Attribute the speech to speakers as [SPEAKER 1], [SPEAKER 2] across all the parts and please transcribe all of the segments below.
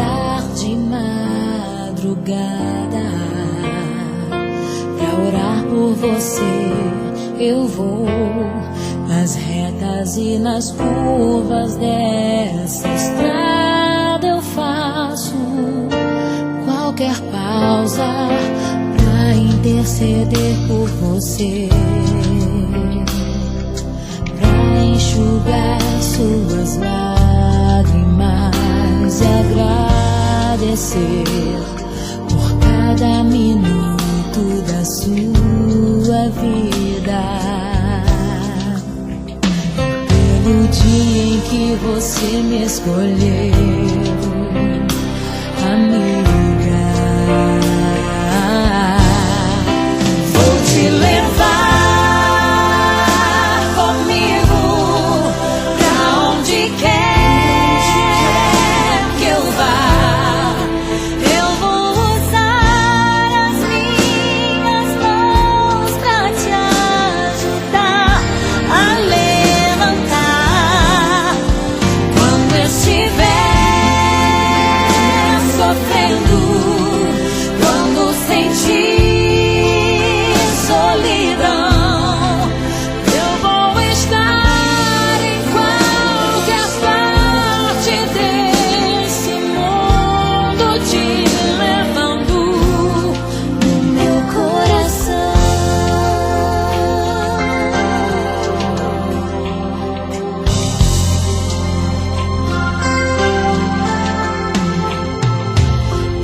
[SPEAKER 1] acordar de madrugada pra orar por você. Eu vou nas retas e nas curvas dessa estrada. Eu faço qualquer pausa pra interceder por você, pra enxugar suas lágrimas e agradecer por cada minuto da sua vida, pelo dia em que você me escolheu, amiga. Vou te levar comigo pra onde quer que eu vá. Eu vou usar as minhas mãos pra te ajudar a levantar quando estiver sofrendo, quando sentir solidão. Eu vou estar em qualquer parte desse mundo, te levando no meu coração.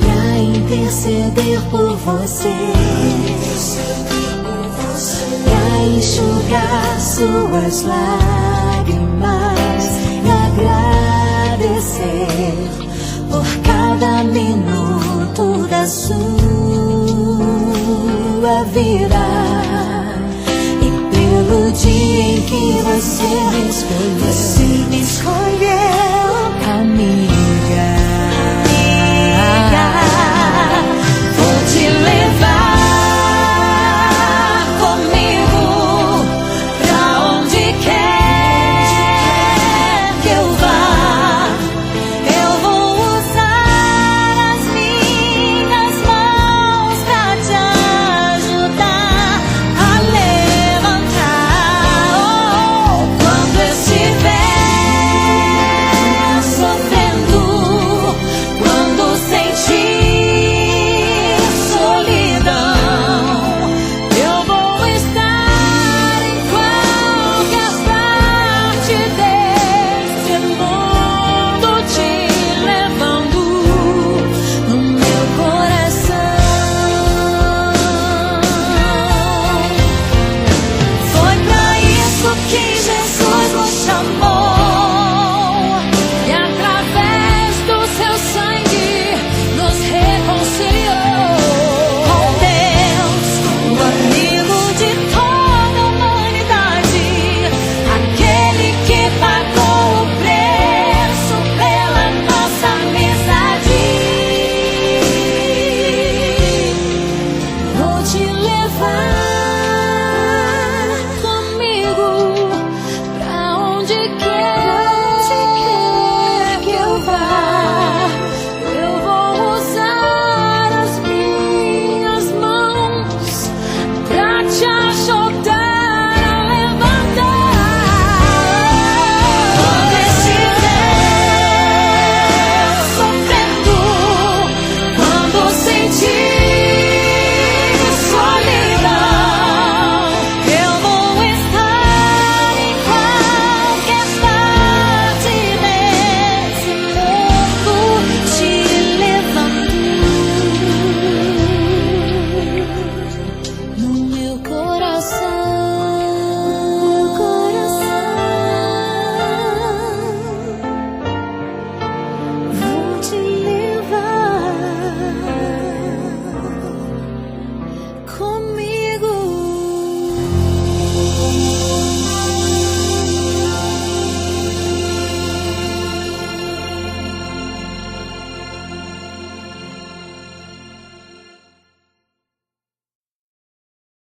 [SPEAKER 1] Pra interceder por você, pra enxugar suas lágrimas e agradecer por cada minuto da sua vida, e pelo dia em que você me escolheu, amiga.